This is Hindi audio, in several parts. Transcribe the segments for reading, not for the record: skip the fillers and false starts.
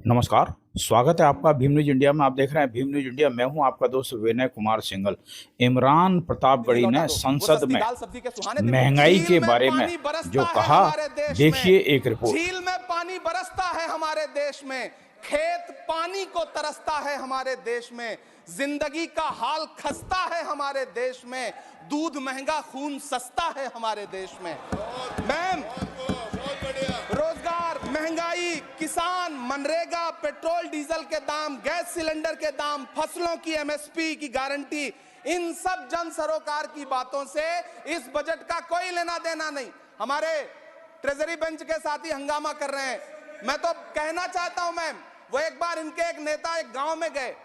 नमस्कार। स्वागत है आपका भीम न्यूज इंडिया में। आप देख रहे हैं भीम न्यूज इंडिया। मैं हूं आपका दोस्त विनय कुमार सिंगल। इमरान प्रतापगढ़ी ने संसद में महंगाई के बारे में जो कहा, देखिए एक रिपोर्ट। झील में पानी बरसता है हमारे देश में, खेत पानी को तरसता है हमारे देश में, जिंदगी का हाल खस्ता है हमारे देश में, दूध महंगा खून सस्ता है हमारे देश में। मैम, रोजगार, महंगाई, किसान, मनरेगा, पेट्रोल डीजल के दाम, गैस सिलेंडर के दाम, फसलों की एमएसपी की गारंटी, इन सब जन सरोकार की बातों से इस बजट का कोई लेना देना नहीं। हमारे ट्रेजरी बेंच के साथी हंगामा कर रहे हैं। मैं तो कहना चाहता हूं मैम, वो एक बार इनके एक नेता एक गांव में गए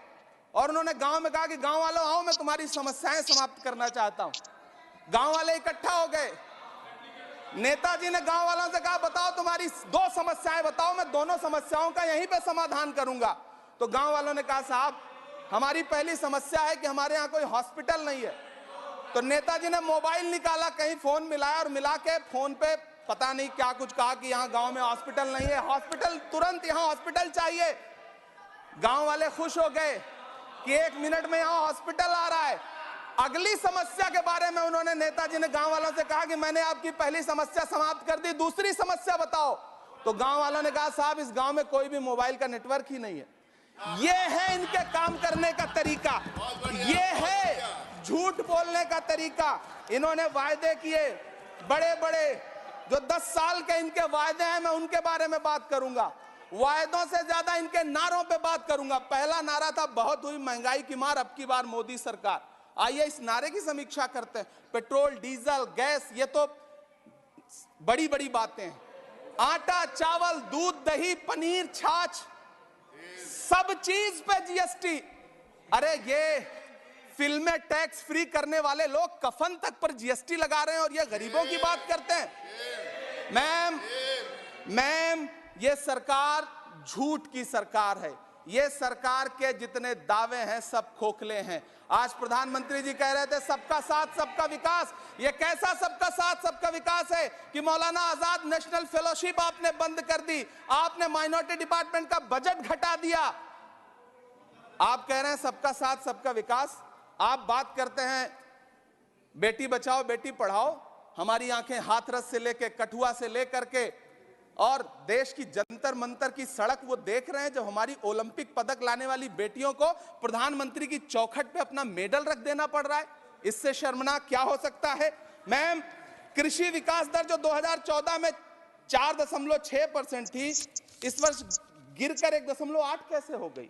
और उन्होंने गांव में कहा कि गांव वालों आओ, मैं तुम्हारी समस्याएं समाप्त करना चाहता हूं। गांव वाले इकट्ठा हो गए। नेताजी ने गांव वालों से कहा, बताओ तुम्हारी दो समस्याएं बताओ, मैं दोनों समस्याओं का यहीं पे समाधान करूंगा। तो गांव वालों ने कहा, साहब हमारी पहली समस्या है कि हमारे यहाँ कोई हॉस्पिटल नहीं है। तो नेताजी ने मोबाइल निकाला, कहीं फोन मिलाया और मिला के फोन पे पता नहीं क्या कुछ कहा कि यहाँ गांव में हॉस्पिटल नहीं है, हॉस्पिटल तुरंत, यहाँ हॉस्पिटल चाहिए। गांव वाले खुश हो गए कि 1 मिनट में यहाँ हॉस्पिटल आ रहा है। अगली समस्या के बारे में उन्होंने, नेताजी ने गांव वालों से कहा कि मैंने आपकी पहली समस्या समाप्त कर दी, दूसरी समस्या बताओ। तो गांव वालों ने कहा, साहब इस गांव में कोई भी मोबाइल का नेटवर्क ही नहीं है। ये है इनके काम करने का तरीका, ये है झूठ बोलने का तरीका। इन्होंने वायदे किए बड़े बड़े, जो 10 साल के इनके वायदे हैं, मैं उनके बारे में बात करूंगा। वायदों से ज्यादा इनके नारों पे बात करूंगा। पहला नारा था, बहुत हुई महंगाई की मार, अब की बार मोदी सरकार। आइए इस नारे की समीक्षा करते हैं। पेट्रोल, डीजल, गैस, ये तो बड़ी बड़ी बातें हैं। आटा, चावल, दूध, दही, पनीर, छाछ, सब चीज पे जीएसटी। अरे ये फिल्में टैक्स फ्री करने वाले लोग कफन तक पर जीएसटी लगा रहे हैं और ये गरीबों की बात करते हैं। मैम, ये सरकार झूठ की सरकार है। ये सरकार के जितने दावे हैं सब खोखले हैं। आज प्रधानमंत्री जी कह रहे थे सबका साथ सबका विकास। ये कैसा सबका साथ सबका विकास है कि मौलाना आजाद नेशनल फेलोशिप आपने बंद कर दी, आपने माइनॉरिटी डिपार्टमेंट का बजट घटा दिया। आप कह रहे हैं सबका साथ सबका विकास। आप बात करते हैं बेटी बचाओ बेटी पढ़ाओ। हमारी आंखें हाथरस से लेकर कठुआ से लेकर के और देश की जंतर मंतर की सड़क वो देख रहे हैं, जब हमारी ओलंपिक पदक लाने वाली बेटियों को प्रधानमंत्री की चौखट पे अपना मेडल रख देना पड़ रहा है। इससे शर्मनाक क्या हो सकता है। मैम, कृषि विकास दर जो 2014 में 4.6% थी, इस वर्ष गिरकर 1.8 कैसे हो गई?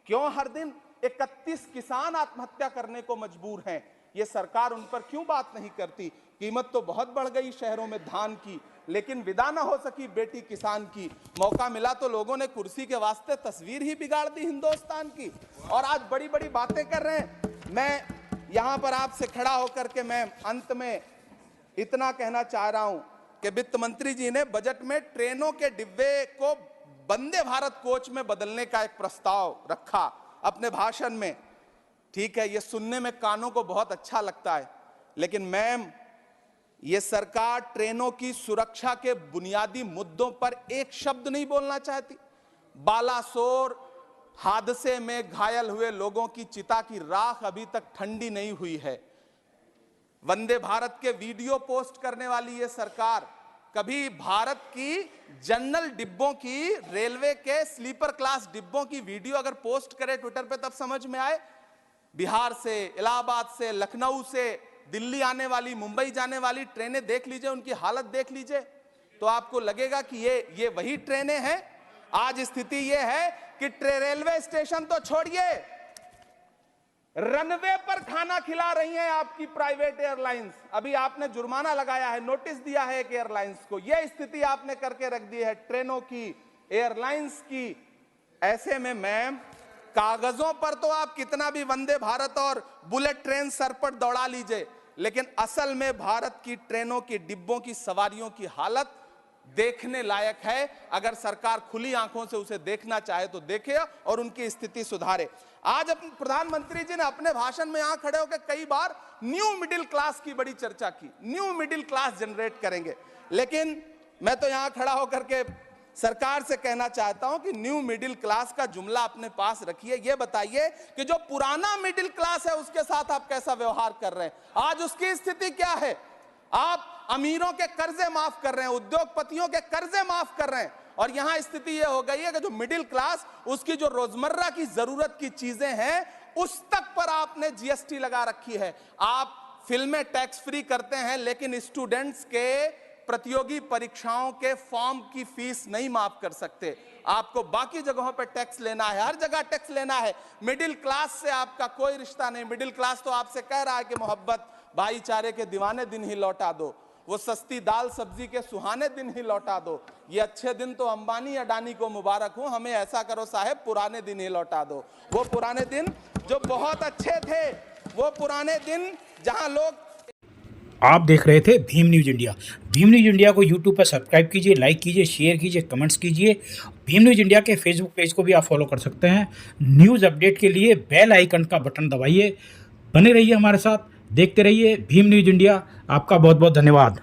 क्यों हर दिन 31 किसान आत्महत्या करने को मजबूर हैं? ये सरकार उन पर क्यों बात नहीं करती? कीमत तो बहुत बढ़ गई शहरों में धान की, लेकिन विदा ना हो सकी बेटी किसान की। मौका मिला तो लोगों ने कुर्सी के वास्ते तस्वीर ही बिगाड़ दी हिंदुस्तान की, और आज बड़ी बड़ी बातें कर रहे हैं। मैं यहां पर आपसे खड़ा होकर के मैं अंत में इतना कहना चाह रहा हूं कि वित्त मंत्री जी ने बजट में ट्रेनों के डिब्बे को वंदे भारत कोच में बदलने का एक प्रस्ताव रखा अपने भाषण में। ठीक है, ये सुनने में कानों को बहुत अच्छा लगता है, लेकिन मैम, ये सरकार ट्रेनों की सुरक्षा के बुनियादी मुद्दों पर एक शब्द नहीं बोलना चाहती। बालासोर हादसे में घायल हुए लोगों की चिता की राख अभी तक ठंडी नहीं हुई है। वंदे भारत के वीडियो पोस्ट करने वाली ये सरकार कभी भारत की जनरल डिब्बों की, रेलवे के स्लीपर क्लास डिब्बों की वीडियो अगर पोस्ट करे ट्विटर पे, तब समझ में आए। बिहार से, इलाहाबाद से, लखनऊ से दिल्ली आने वाली, मुंबई जाने वाली ट्रेनें देख लीजिए, उनकी हालत देख लीजिए, तो आपको लगेगा कि ये वही ट्रेनें हैं। आज स्थिति ये है कि रेलवे स्टेशन तो छोड़िए, रनवे पर खाना खिला रही हैं आपकी प्राइवेट एयरलाइंस। अभी आपने जुर्माना लगाया है, नोटिस दिया है एक एयरलाइंस को। यह स्थिति आपने करके रख दी है ट्रेनों की, एयरलाइंस की। ऐसे में मैम, कागजों पर तो आप कितना भी वंदे भारत और बुलेट ट्रेन सर पर दौड़ा लीजिए, लेकिन असल में भारत की ट्रेनों की डिब्बों की सवारियों की हालत देखने लायक है। अगर सरकार खुली आंखों से उसे देखना चाहे तो देखे और उनकी स्थिति सुधारे। आज अपने प्रधानमंत्री जी ने अपने भाषण में यहां खड़े होकर कई बार न्यू मिडिल क्लास की बड़ी चर्चा की, न्यू मिडिल क्लास जनरेट करेंगे, लेकिन मैं तो यहां खड़ा होकर के सरकार से कहना चाहता हूं कि न्यू मिडिल क्लास का जुमला अपने पास रखिए। यह बताइए कि जो पुराना मिडिल क्लास है उसके साथ आप कैसा व्यवहार कर रहे हैं। आज उसकी स्थिति क्या है। आप अमीरों के कर्जे माफ कर रहे हैं, उद्योगपतियों के कर्जे माफ कर रहे हैं, और यहां स्थिति यह हो गई है कि जो मिडिल क्लास, उसकी जो रोजमर्रा की जरूरत की चीजें हैं उस तक पर आपने जीएसटी लगा रखी है। आप फिल्में टैक्स फ्री करते हैं लेकिन स्टूडेंट्स के प्रतियोगी परीक्षाओं के फॉर्म की फीस नहीं माफ कर सकते। आपको बाकी जगहों पर टैक्स लेना है, हर जगह टैक्स लेना है। मिडिल क्लास से आपका कोई रिश्ता नहीं। मिडिल क्लास तो आपसे कह रहा है कि मोहब्बत भाईचारे के दीवाने दिन ही लौटा दो, वो सस्ती दाल सब्जी के सुहाने दिन ही लौटा दो। ये अच्छे दिन तो अंबानी अडानी को मुबारक हो, हमें ऐसा करो साहब पुराने दिन ही लौटा दो। वो पुराने दिन जो बहुत अच्छे थे, वो पुराने दिन जहां लोग। आप देख रहे थे Bhim news India. Bhim news India को यूट्यूब पर सब्सक्राइब कीजिए, लाइक कीजिए, शेयर कीजिए, कमेंट्स कीजिए। भीम न्यूज़ इंडिया के फेसबुक पेज को भी आप फॉलो कर सकते हैं। न्यूज़ अपडेट के लिए बेल आइकन का बटन दबाइए। बने रहिए हमारे साथ, देखते रहिए भीम न्यूज़ इंडिया। आपका बहुत बहुत धन्यवाद।